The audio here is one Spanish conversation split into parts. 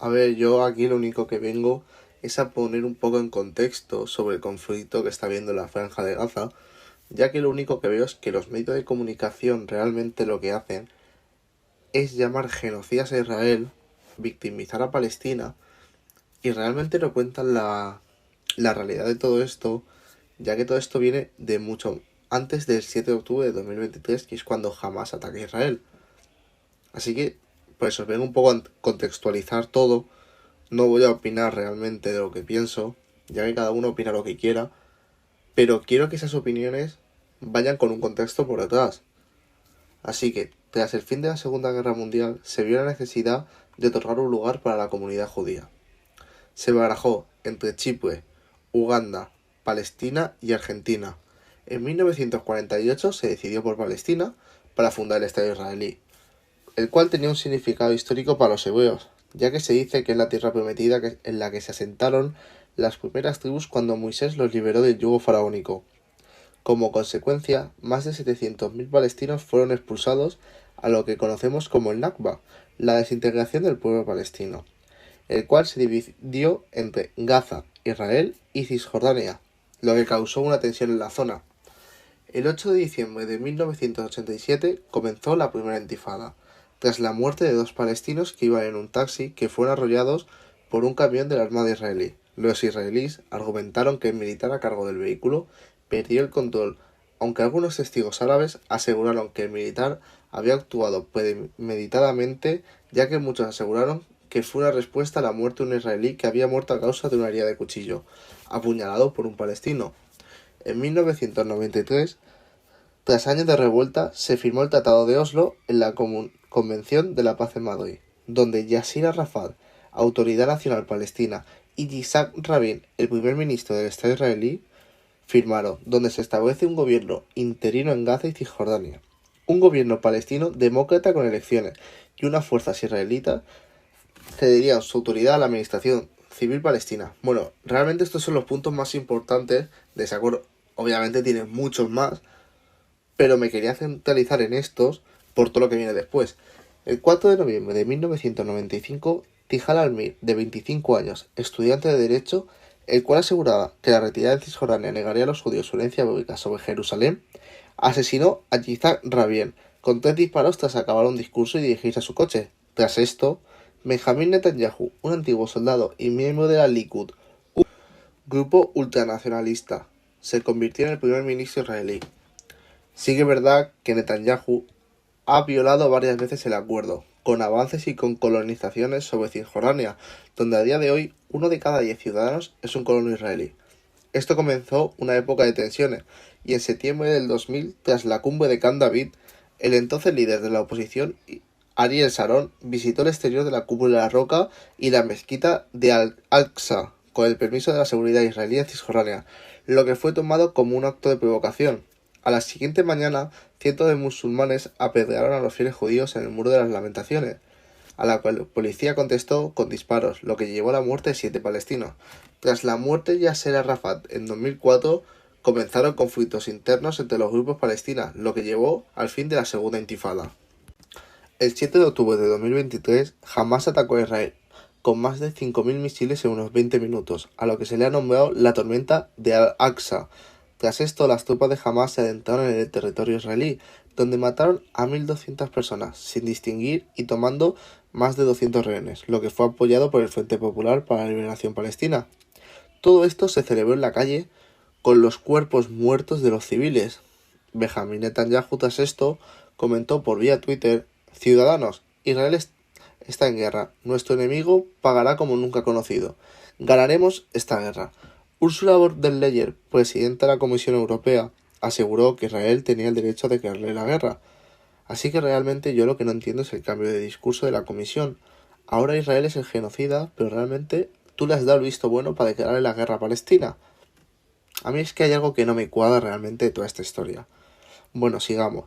A ver, yo aquí lo único que vengo es a poner un poco en contexto sobre el conflicto que está habiendo en la Franja de Gaza, ya que lo único que veo es que los medios de comunicación realmente lo que hacen es llamar genocidas a Israel, victimizar a Palestina, y realmente no cuentan la realidad de todo esto, ya que todo esto viene de mucho antes del 7 de octubre de 2023, que es cuando Hamas ataca a Israel. Así que, pues os vengo un poco a contextualizar todo. No voy a opinar realmente de lo que pienso, ya que cada uno opina lo que quiera, pero quiero que esas opiniones vayan con un contexto por detrás. Así que, tras el fin de la Segunda Guerra Mundial, se vio la necesidad de otorgar un lugar para la comunidad judía. Se barajó entre Chipre, Uganda, Palestina y Argentina. En 1948 se decidió por Palestina para fundar el Estado israelí, el cual tenía un significado histórico para los hebreos, ya que se dice que es la tierra prometida en la que se asentaron las primeras tribus cuando Moisés los liberó del yugo faraónico. Como consecuencia, más de 700.000 palestinos fueron expulsados a lo que conocemos como el Nakba, la desintegración del pueblo palestino, el cual se dividió entre Gaza, Israel y Cisjordania, lo que causó una tensión en la zona. El 8 de diciembre de 1987 comenzó la primera intifada, tras la muerte de dos palestinos que iban en un taxi que fueron arrollados por un camión de la Armada israelí. Los israelíes argumentaron que el militar a cargo del vehículo perdió el control, aunque algunos testigos árabes aseguraron que el militar había actuado premeditadamente, ya que muchos aseguraron que fue una respuesta a la muerte de un israelí que había muerto a causa de una herida de cuchillo, apuñalado por un palestino. En 1993, tras años de revuelta, se firmó el Tratado de Oslo en la Convención de la Paz en Madrid, donde Yasser Arafat, Autoridad Nacional Palestina, y Yitzhak Rabin, el primer ministro del Estado israelí, firmaron, donde se establece un gobierno interino en Gaza y Cisjordania, un gobierno palestino demócrata con elecciones y unas fuerzas israelitas cederían su autoridad a la administración civil palestina. Bueno, realmente estos son los puntos más importantes de ese acuerdo. Obviamente tienen muchos más, pero me quería centralizar en estos por todo lo que viene después. El 4 de noviembre de 1995, Tijal Almir, de 25 años, estudiante de Derecho, el cual aseguraba que la retirada de Cisjordania negaría a los judíos su herencia bíblica sobre Jerusalén, asesinó a Yitzhak Rabin con 3 disparos tras acabar un discurso y dirigirse a su coche. Tras esto, Benjamin Netanyahu, un antiguo soldado y miembro de la Likud, un grupo ultranacionalista, se convirtió en el primer ministro israelí. Sí que es verdad que Netanyahu ha violado varias veces el acuerdo, con avances y con colonizaciones sobre Cisjordania, donde a día de hoy 1 de cada 10 ciudadanos es un colono israelí. Esto comenzó una época de tensiones, y en septiembre del 2000, tras la cumbre de Camp David, el entonces líder de la oposición, Ariel Sharon, visitó el exterior de la Cúpula de la Roca y la mezquita de Al-Aqsa, con el permiso de la seguridad israelí en Cisjordania, lo que fue tomado como un acto de provocación. A la siguiente mañana, cientos de musulmanes apedrearon a los fieles judíos en el Muro de las Lamentaciones, a la cual la policía contestó con disparos, lo que llevó a la muerte de 7 palestinos. Tras la muerte de Yasser Arafat en 2004, comenzaron conflictos internos entre los grupos palestinos, lo que llevó al fin de la segunda intifada. El 7 de octubre de 2023, Hamas atacó a Israel con más de 5.000 misiles en unos 20 minutos, a lo que se le ha nombrado la tormenta de Al-Aqsa. Tras esto, las tropas de Hamas se adentraron en el territorio israelí, donde mataron a 1.200 personas, sin distinguir y tomando más de 200 rehenes, lo que fue apoyado por el Frente Popular para la Liberación Palestina. Todo esto se celebró en la calle con los cuerpos muertos de los civiles. Benjamin Netanyahu, tras esto, comentó por vía Twitter: ciudadanos, Israel está en guerra. Nuestro enemigo pagará como nunca conocido. Ganaremos esta guerra. Ursula von der Leyen, presidenta de la Comisión Europea, aseguró que Israel tenía el derecho a declararle la guerra. Así que realmente yo lo que no entiendo es el cambio de discurso de la Comisión. Ahora Israel es el genocida, pero realmente tú le has dado el visto bueno para declararle la guerra a Palestina. A mí es que hay algo que no me cuadra realmente de toda esta historia. Bueno, sigamos.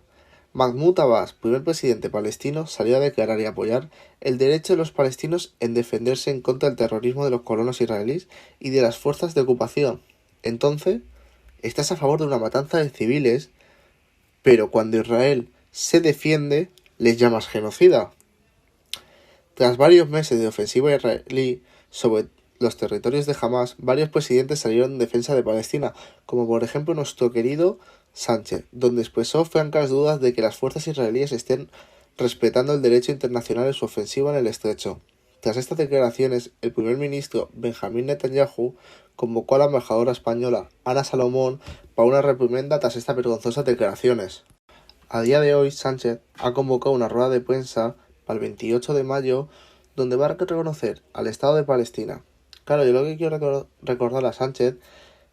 Mahmoud Abbas, primer presidente palestino, salió a declarar y apoyar el derecho de los palestinos en defenderse en contra del terrorismo de los colonos israelíes y de las fuerzas de ocupación. Entonces, estás a favor de una matanza de civiles, pero cuando Israel se defiende, les llamas genocida. Tras varios meses de ofensiva israelí sobre los territorios de Hamas, varios presidentes salieron en defensa de Palestina, como por ejemplo nuestro querido Sánchez, donde expresó francas dudas de que las fuerzas israelíes estén respetando el derecho internacional en su ofensiva en el estrecho. Tras estas declaraciones, el primer ministro Benjamín Netanyahu convocó a la embajadora española Ana Salomón para una reprimenda tras estas vergonzosas declaraciones. A día de hoy, Sánchez ha convocado una rueda de prensa para el 28 de mayo donde va a reconocer al Estado de Palestina. Claro, yo lo que quiero recordar a Sánchez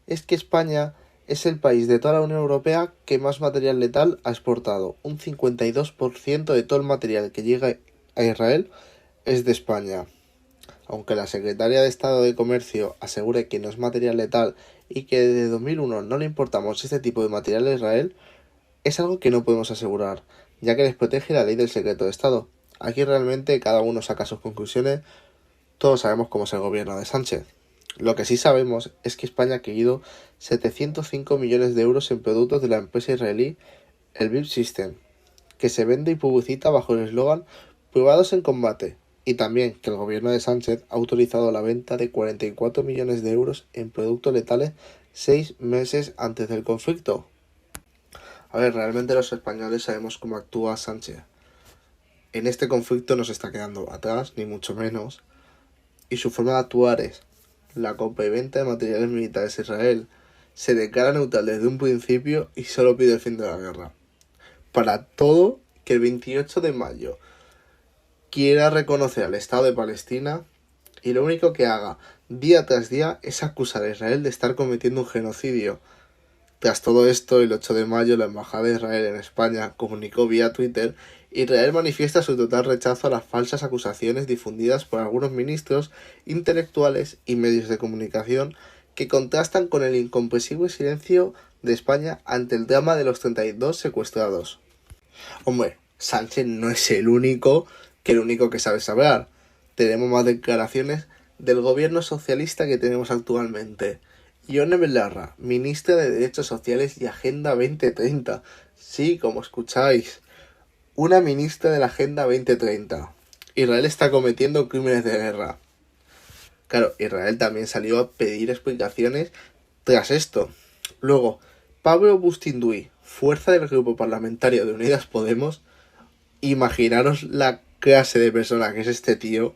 es que España es el país de toda la Unión Europea que más material letal ha exportado. Un 52% de todo el material que llega a Israel es de España. Aunque la secretaria de Estado de Comercio asegure que no es material letal y que desde 2001 no le importamos este tipo de material a Israel, es algo que no podemos asegurar, ya que les protege la ley del secreto de Estado. Aquí realmente cada uno saca sus conclusiones, todos sabemos cómo es el gobierno de Sánchez. Lo que sí sabemos es que España ha adquirido 705 millones de euros en productos de la empresa israelí el VIP System, que se vende y publicita bajo el eslogan "Privados en combate", y también que el gobierno de Sánchez ha autorizado la venta de 44 millones de euros en productos letales 6 meses antes del conflicto. A ver, realmente los españoles sabemos cómo actúa Sánchez. En este conflicto no se está quedando atrás, ni mucho menos, y su forma de actuar es la compra y venta de materiales militares a Israel. Se declara neutral desde un principio y solo pide el fin de la guerra. Para todo que el 28 de mayo quiera reconocer al Estado de Palestina y lo único que haga día tras día es acusar a Israel de estar cometiendo un genocidio. Tras todo esto, el 8 de mayo la Embajada de Israel en España comunicó vía Twitter: Israel manifiesta su total rechazo a las falsas acusaciones difundidas por algunos ministros, intelectuales y medios de comunicación que contrastan con el incomprensible silencio de España ante el drama de los 32 secuestrados. Hombre, Sánchez no es el único que sabe hablar. Tenemos más declaraciones del gobierno socialista que tenemos actualmente. Ione Belarra, ministra de Derechos Sociales y Agenda 2030. Sí, como escucháis, una ministra de la Agenda 2030. Israel está cometiendo crímenes de guerra. Claro, Israel también salió a pedir explicaciones tras esto. Luego, Pablo Bustinduy, fuerza del grupo parlamentario de Unidas Podemos. Imaginaros la clase de persona que es este tío.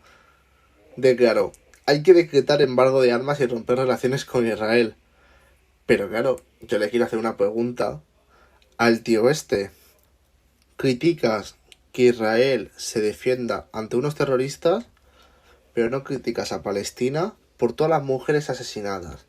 Declaró: hay que decretar embargo de armas y romper relaciones con Israel. Pero claro, yo le quiero hacer una pregunta al tío este. ¿Criticas que Israel se defienda ante unos terroristas, pero no criticas a Palestina por todas las mujeres asesinadas?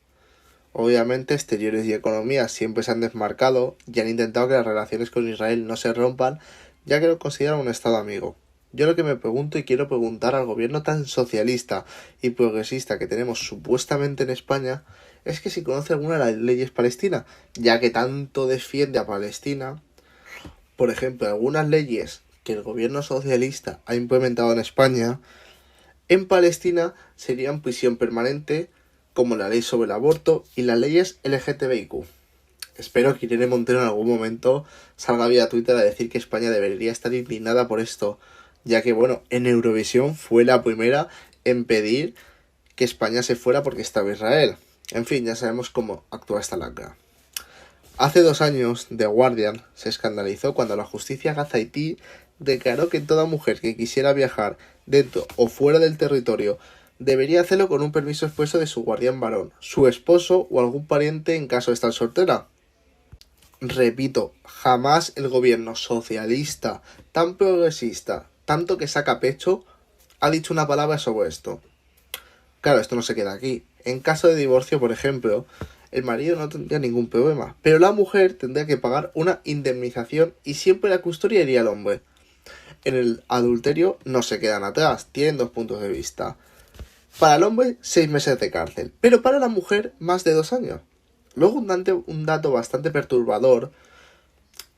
Obviamente Exteriores y Economía siempre se han desmarcado y han intentado que las relaciones con Israel no se rompan, ya que lo consideran un Estado amigo. Yo lo que me pregunto y quiero preguntar al gobierno tan socialista y progresista que tenemos supuestamente en España es que si conoce alguna de las leyes palestinas, ya que tanto defiende a Palestina. Por ejemplo, algunas leyes que el gobierno socialista ha implementado en España, en Palestina serían prisión permanente, como la ley sobre el aborto y las leyes LGTBIQ. Espero que Irene Montero en algún momento salga vía Twitter a decir que España debería estar indignada por esto, ya que, bueno, en Eurovisión fue la primera en pedir que España se fuera porque estaba Israel. En fin, ya sabemos cómo actúa esta lacra. Hace 2 años, The Guardian se escandalizó cuando la justicia gazaití declaró que toda mujer que quisiera viajar dentro o fuera del territorio debería hacerlo con un permiso expreso de su guardián varón, su esposo o algún pariente en caso de estar soltera. Repito, jamás el gobierno socialista, tan progresista, tanto que saca pecho, ha dicho una palabra sobre esto. Claro, esto no se queda aquí. En caso de divorcio, por ejemplo, el marido no tendría ningún problema, pero la mujer tendría que pagar una indemnización y siempre la custodia iría al hombre. En el adulterio no se quedan atrás, tienen 2 puntos de vista. Para el hombre, 6 meses de cárcel, pero para la mujer, más de 2 años. Luego, un dato bastante perturbador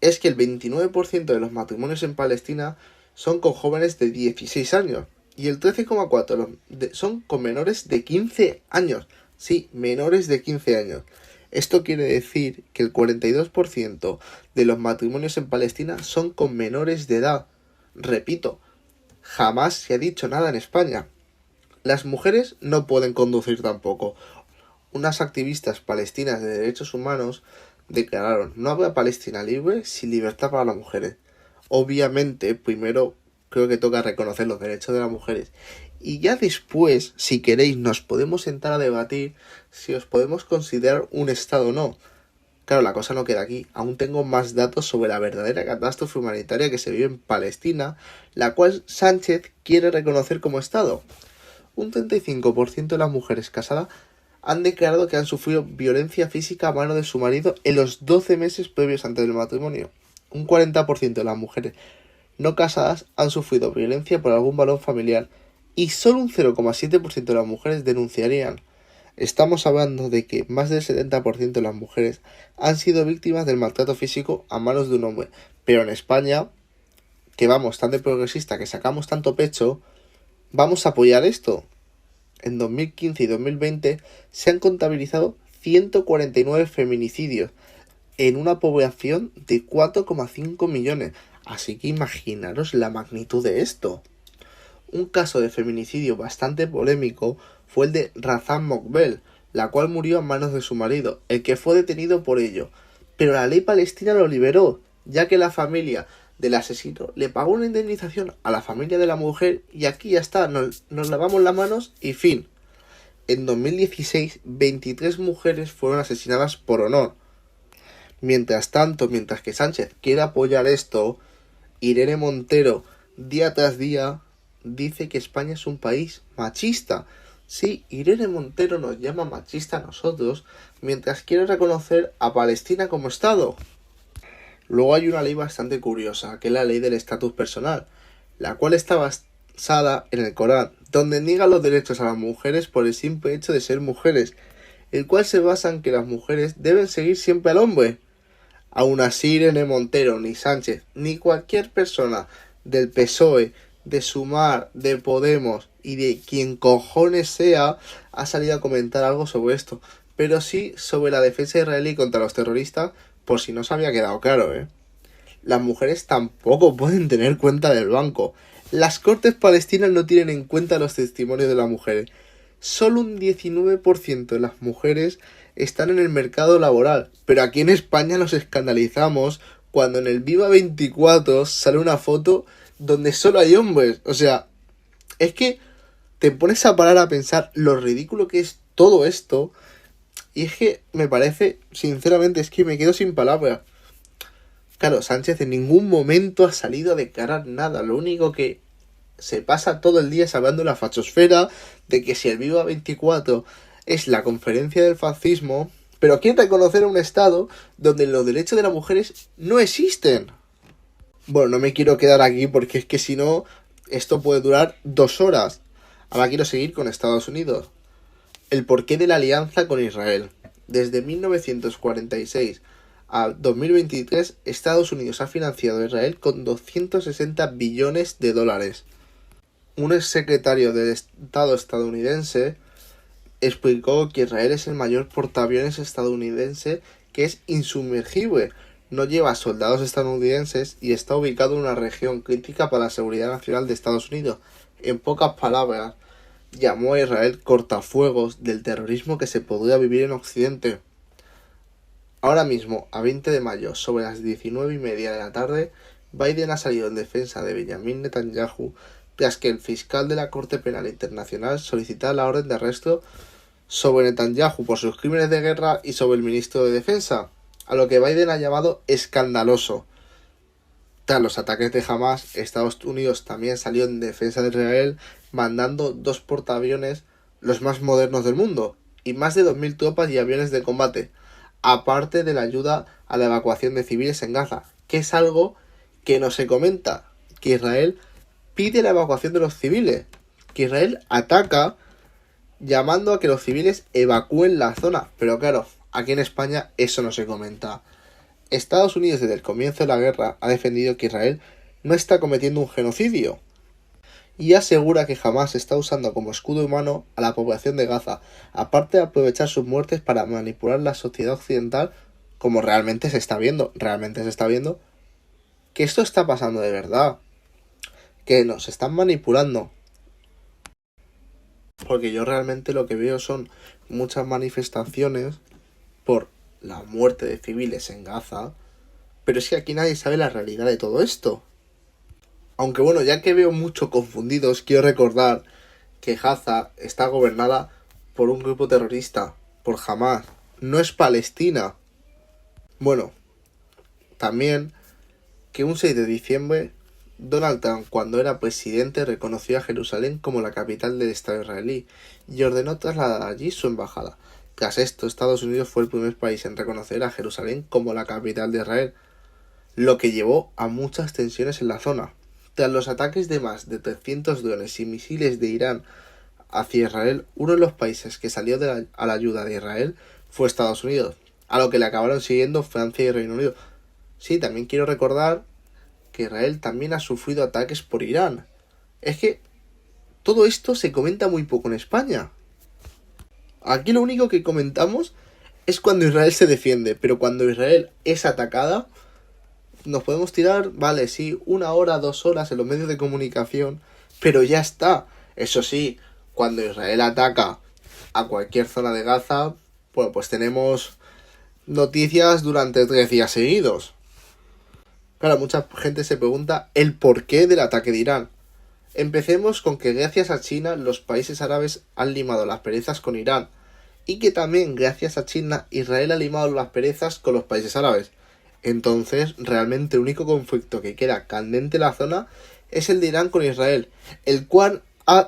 es que el 29% de los matrimonios en Palestina son con jóvenes de 16 años y el 13,4% son con menores de 15 años. Sí, menores de 15 años. Esto quiere decir que el 42% de los matrimonios en Palestina son con menores de edad. Repito, jamás se ha dicho nada en España. Las mujeres no pueden conducir tampoco. Unas activistas palestinas de derechos humanos declararon: no habrá Palestina libre sin libertad para las mujeres. Obviamente, primero creo que toca reconocer los derechos de las mujeres. Y ya después, si queréis, nos podemos sentar a debatir si os podemos considerar un Estado o no. Claro, la cosa no queda aquí. Aún tengo más datos sobre la verdadera catástrofe humanitaria que se vive en Palestina, la cual Sánchez quiere reconocer como Estado. Un 35% de las mujeres casadas han declarado que han sufrido violencia física a mano de su marido en los 12 meses previos antes del matrimonio. Un 40% de las mujeres no casadas han sufrido violencia por algún varón familiar y solo un 0,7% de las mujeres denunciarían. Estamos hablando de que más del 70% de las mujeres han sido víctimas del maltrato físico a manos de un hombre. Pero en España, que vamos tan de progresista, que sacamos tanto pecho, ¿vamos a apoyar esto? En 2015 y 2020 se han contabilizado 149 feminicidios en una población de 4,5 millones. Así que imaginaros la magnitud de esto. Un caso de feminicidio bastante polémico fue el de Razan Mokbel, la cual murió a manos de su marido, el que fue detenido por ello. Pero la ley palestina lo liberó, ya que la familia del asesino le pagó una indemnización a la familia de la mujer y aquí ya está, nos lavamos las manos y fin. En 2016, 23 mujeres fueron asesinadas por honor. Mientras tanto, mientras que Sánchez quiere apoyar esto, Irene Montero, día tras día, dice que España es un país machista. Sí, Irene Montero nos llama machista a nosotros, mientras quiere reconocer a Palestina como Estado. Luego hay una ley bastante curiosa, que es la ley del estatus personal, la cual está basada en el Corán, donde niega los derechos a las mujeres por el simple hecho de ser mujeres, el cual se basa en que las mujeres deben seguir siempre al hombre. Aún así, Irene Montero, ni Sánchez, ni cualquier persona del PSOE, de Sumar, de Podemos y de quien cojones sea, ha salido a comentar algo sobre esto, pero sí sobre la defensa israelí contra los terroristas, por si no se había quedado claro, Las mujeres tampoco pueden tener cuenta del banco. Las cortes palestinas no tienen en cuenta los testimonios de las mujeres. Solo un 19% de las mujeres están en el mercado laboral, pero aquí en España nos escandalizamos cuando en el Viva 24 sale una foto donde solo hay hombres. O sea, es que te pones a parar a pensar lo ridículo que es todo esto. Y es que me parece, sinceramente, es que me quedo sin palabras. Claro, Sánchez en ningún momento ha salido a declarar nada. Lo único que se pasa todo el día es hablando de la fachosfera, de que si el Viva 24 es la conferencia del fascismo, pero quiere reconocer a un Estado donde los derechos de las mujeres no existen. Bueno, no me quiero quedar aquí porque es que si no, esto puede durar 2 horas. Ahora quiero seguir con Estados Unidos. El porqué de la alianza con Israel. Desde 1946 a 2023, Estados Unidos ha financiado a Israel con 260 billones de dólares. Un exsecretario del Estado estadounidense explicó que Israel es el mayor portaaviones estadounidense que es insumergible, no lleva soldados estadounidenses y está ubicado en una región crítica para la seguridad nacional de Estados Unidos. En pocas palabras, llamó a Israel cortafuegos del terrorismo que se podría vivir en Occidente. Ahora mismo, a 20 de mayo, sobre las 19:30 de la tarde, Biden ha salido en defensa de Benjamin Netanyahu tras que el fiscal de la Corte Penal Internacional solicitara la orden de arresto sobre Netanyahu por sus crímenes de guerra y sobre el ministro de Defensa, a lo que Biden ha llamado escandaloso. Tras los ataques de Hamas, Estados Unidos también salió en defensa de Israel, mandando 2 portaaviones, los más modernos del mundo, y más de 2.000 tropas y aviones de combate, aparte de la ayuda a la evacuación de civiles en Gaza, que es algo que no se comenta, que Israel pide la evacuación de los civiles, que Israel ataca llamando a que los civiles evacúen la zona, pero claro, aquí en España eso no se comenta. Estados Unidos desde el comienzo de la guerra ha defendido que Israel no está cometiendo un genocidio y asegura que jamás está usando como escudo humano a la población de Gaza, aparte de aprovechar sus muertes para manipular la sociedad occidental, como realmente se está viendo que esto está pasando de verdad, que nos están manipulando. Porque yo realmente lo que veo son muchas manifestaciones por la muerte de civiles en Gaza, pero es que aquí nadie sabe la realidad de todo esto. Aunque bueno, ya que veo mucho confundidos, quiero recordar que Gaza está gobernada por un grupo terrorista, por Hamas. No es Palestina. Bueno, también que un 6 de diciembre Donald Trump, cuando era presidente, reconoció a Jerusalén como la capital del Estado israelí y ordenó trasladar allí su embajada. Tras esto, Estados Unidos fue el primer país en reconocer a Jerusalén como la capital de Israel, lo que llevó a muchas tensiones en la zona. Tras los ataques de más de 300 drones y misiles de Irán hacia Israel, uno de los países que salió a la ayuda de Israel fue Estados Unidos, a lo que le acabaron siguiendo Francia y Reino Unido. Sí, también quiero recordar que Israel también ha sufrido ataques por Irán. Es que todo esto se comenta muy poco en España. Aquí lo único que comentamos es cuando Israel se defiende, pero cuando Israel es atacada, nos podemos tirar, vale, sí, 1 hora, 2 horas en los medios de comunicación, pero ya está. Eso sí, cuando Israel ataca a cualquier zona de Gaza, bueno, pues tenemos noticias durante 3 días seguidos. Claro, mucha gente se pregunta el porqué del ataque de Irán. Empecemos con que gracias a China los países árabes han limado las perezas con Irán y que también gracias a China Israel ha limado las perezas con los países árabes. Entonces, realmente el único conflicto que queda candente en la zona es el de Irán con Israel, el cual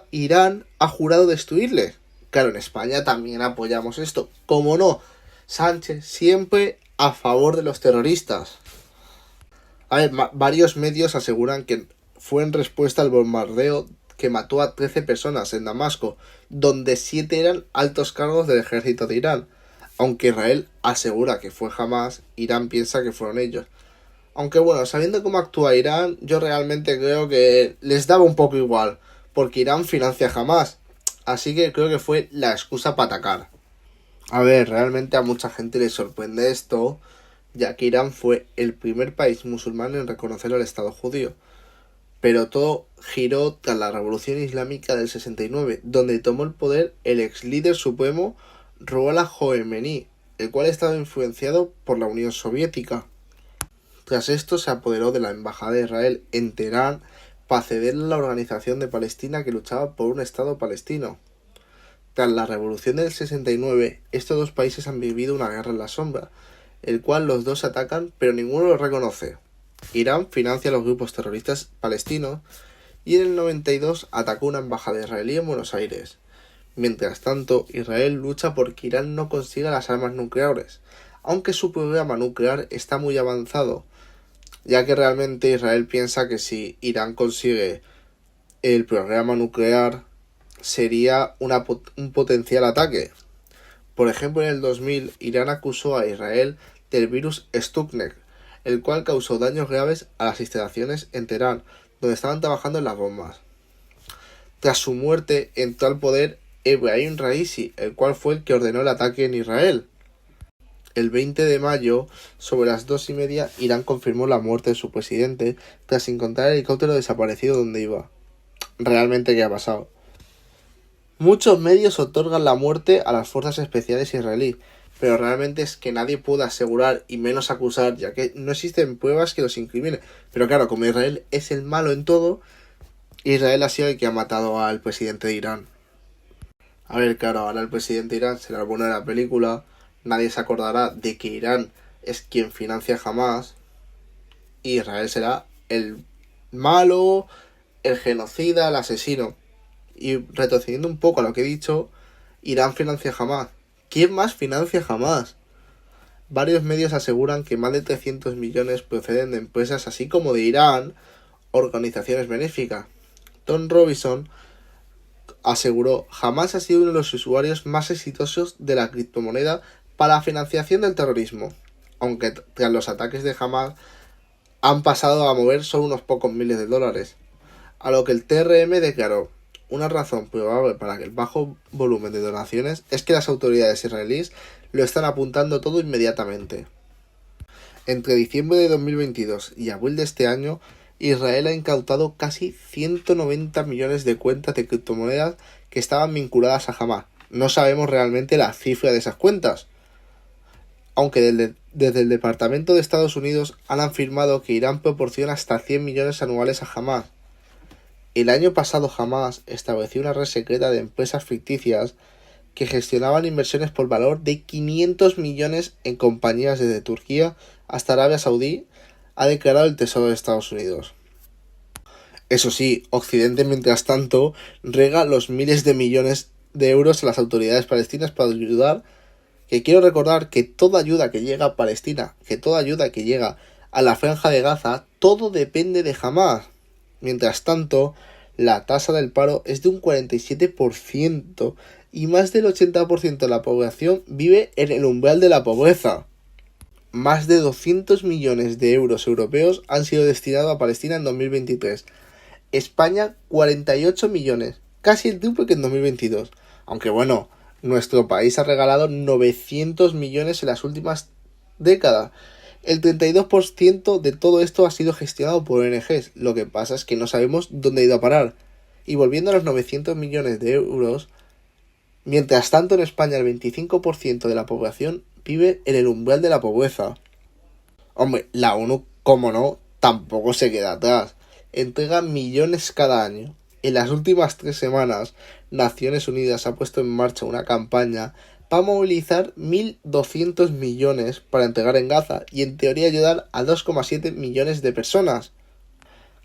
Irán ha jurado destruirle. Claro, en España también apoyamos esto. ¿Cómo no? Sánchez siempre a favor de los terroristas. A ver, varios medios aseguran que fue en respuesta al bombardeo que mató a 13 personas en Damasco, donde 7 eran altos cargos del ejército de Irán. Aunque Israel asegura que fue Hamas, Irán piensa que fueron ellos. Aunque bueno, sabiendo cómo actúa Irán, yo realmente creo que les daba un poco igual, porque Irán financia a Hamas. Así que creo que fue la excusa para atacar. A ver, realmente a mucha gente le sorprende esto, ya que Irán fue el primer país musulmán en reconocer al Estado judío. Pero todo giró tras la Revolución Islámica del 69, donde tomó el poder el ex líder supremo Ruhollah Khomeini, el cual estaba influenciado por la Unión Soviética. Tras esto se apoderó de la embajada de Israel en Teherán para cederle a la Organización de Palestina que luchaba por un Estado palestino. Tras la Revolución del 69, estos dos países han vivido una guerra en la sombra, el cual los dos atacan pero ninguno lo reconoce. Irán financia a los grupos terroristas palestinos y en el 92 atacó una embajada israelí en Buenos Aires. Mientras tanto, Israel lucha por que Irán no consiga las armas nucleares, aunque su programa nuclear está muy avanzado, ya que realmente Israel piensa que si Irán consigue el programa nuclear sería un potencial ataque. Por ejemplo, en el 2000, Irán acusó a Israel del virus Stuxnet, el cual causó daños graves a las instalaciones en Teherán, donde estaban trabajando en las bombas. Tras su muerte, entró al poder Ebrahim Raisi, el cual fue el que ordenó el ataque en Israel. El 20 de mayo, sobre las 2:30, Irán confirmó la muerte de su presidente tras encontrar el helicóptero desaparecido donde iba. ¿Realmente qué ha pasado? Muchos medios otorgan la muerte a las fuerzas especiales israelíes, pero realmente es que nadie puede asegurar y menos acusar, ya que no existen pruebas que los incriminen. Pero claro, como Israel es el malo en todo, Israel ha sido el que ha matado al presidente de Irán. A ver, claro, ahora el presidente de Irán será el bueno de la película, nadie se acordará de que Irán es quien financia a Hamas, y Israel será el malo, el genocida, el asesino. Y retrocediendo un poco a lo que he dicho, Irán financia a Hamas. ¿Quién más financia a Hamas? Varios medios aseguran que más de 300 millones proceden de empresas así como de Irán, organizaciones benéficas. Tom Robinson aseguró: Hamas ha sido uno de los usuarios más exitosos de la criptomoneda para la financiación del terrorismo, aunque tras los ataques de Hamas han pasado a mover solo unos pocos miles de dólares. A lo que el TRM declaró: una razón probable para el bajo volumen de donaciones es que las autoridades israelíes lo están apuntando todo inmediatamente. Entre diciembre de 2022 y abril de este año, Israel ha incautado casi 190 millones de cuentas de criptomonedas que estaban vinculadas a Hamas. No sabemos realmente la cifra de esas cuentas, aunque desde el Departamento de Estados Unidos han afirmado que Irán proporciona hasta 100 millones anuales a Hamas. El año pasado Hamas estableció una red secreta de empresas ficticias que gestionaban inversiones por valor de 500 millones en compañías desde Turquía hasta Arabia Saudí, ha declarado el Tesoro de Estados Unidos. Eso sí, Occidente, mientras tanto, rega los miles de millones de euros a las autoridades palestinas para ayudar, que quiero recordar que toda ayuda que llega a Palestina, que toda ayuda que llega a la Franja de Gaza, todo depende de Hamas. Mientras tanto, la tasa del paro es de un 47% y más del 80% de la población vive en el umbral de la pobreza. Más de 200 millones de euros europeos han sido destinados a Palestina en 2023. España 48 millones, casi el triple que en 2022. Aunque bueno, nuestro país ha regalado 900 millones en las últimas décadas. El 32% de todo esto ha sido gestionado por ONGs. Lo que pasa es que no sabemos dónde ha ido a parar. Y volviendo a los 900 millones de euros, mientras tanto en España el 25% de la población vive en el umbral de la pobreza. Hombre, la ONU, como no, tampoco se queda atrás. Entrega millones cada año. En las últimas 3 semanas, Naciones Unidas ha puesto en marcha una campaña para movilizar 1.200 millones para entregar en Gaza y en teoría ayudar a 2,7 millones de personas.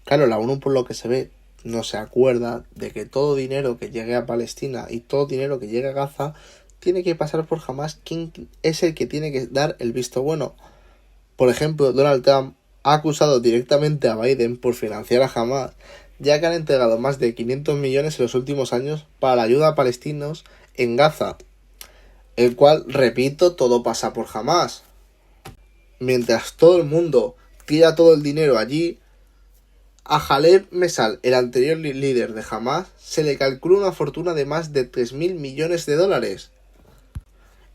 Claro, la ONU, por lo que se ve, no se acuerda de que todo dinero que llegue a Palestina y todo dinero que llegue a Gaza tiene que pasar por Hamas. ¿Quién es el que tiene que dar el visto bueno? Por ejemplo, Donald Trump ha acusado directamente a Biden por financiar a Hamas, ya que han entregado más de 500 millones en los últimos años para la ayuda a palestinos en Gaza, el cual, repito, todo pasa por Hamas. Mientras todo el mundo tira todo el dinero allí, a Khaled Mesal, el anterior líder de Hamas, se le calcula una fortuna de más de 3.000 millones de dólares.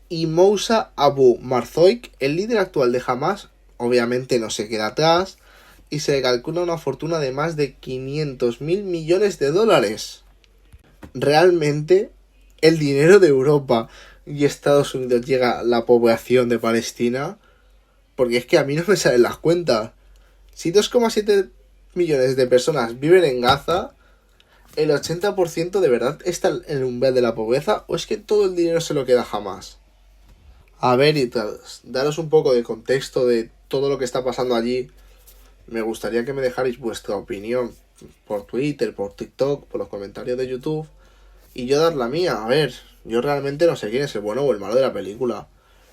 Y Moussa Abu Marzouk, el líder actual de Hamas, obviamente no se queda atrás y se le calcula una fortuna de más de 500.000 millones de dólares. Realmente, el dinero de Europa y Estados Unidos llega a la población de Palestina, porque es que a mí no me salen las cuentas. Si 2,7 millones de personas viven en Gaza, ¿el 80% de verdad está en el umbral de la pobreza o es que todo el dinero se lo queda Hamas? A ver, y tras daros un poco de contexto de todo lo que está pasando allí, me gustaría que me dejarais vuestra opinión por Twitter, por TikTok, por los comentarios de YouTube y yo dar la mía. A ver, yo realmente no sé quién es el bueno o el malo de la película.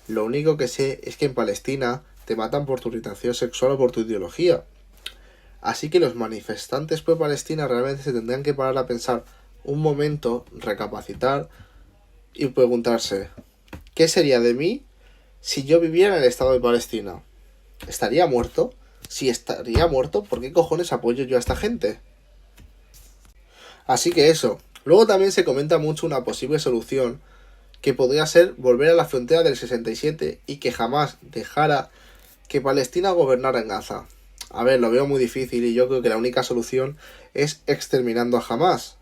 Lo único que sé es que en Palestina te matan por tu orientación sexual o por tu ideología. Así que los manifestantes pro Palestina realmente se tendrían que parar a pensar un momento, recapacitar y preguntarse: ¿qué sería de mí si yo viviera en el estado de Palestina? ¿Estaría muerto? Si estaría muerto, ¿por qué cojones apoyo yo a esta gente? Así que eso. Luego también se comenta mucho una posible solución que podría ser volver a la frontera del 67 y que jamás dejara que Palestina gobernara en Gaza. A ver, lo veo muy difícil y yo creo que la única solución es exterminando a Hamas.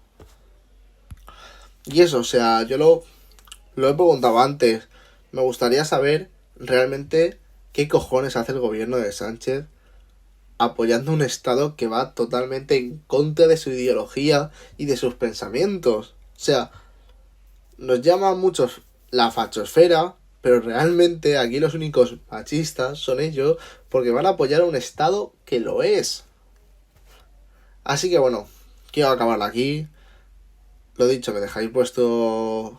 Y eso, o sea, yo lo he preguntado antes. Me gustaría saber realmente qué cojones hace el gobierno de Sánchez apoyando un Estado que va totalmente en contra de su ideología y de sus pensamientos. O sea, nos llaman muchos la fachosfera, pero realmente aquí los únicos machistas son ellos porque van a apoyar a un Estado que lo es. Así que bueno, quiero acabarla aquí. Lo dicho, me dejáis vuestros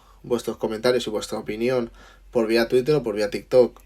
comentarios y vuestra opinión por vía Twitter o por vía TikTok.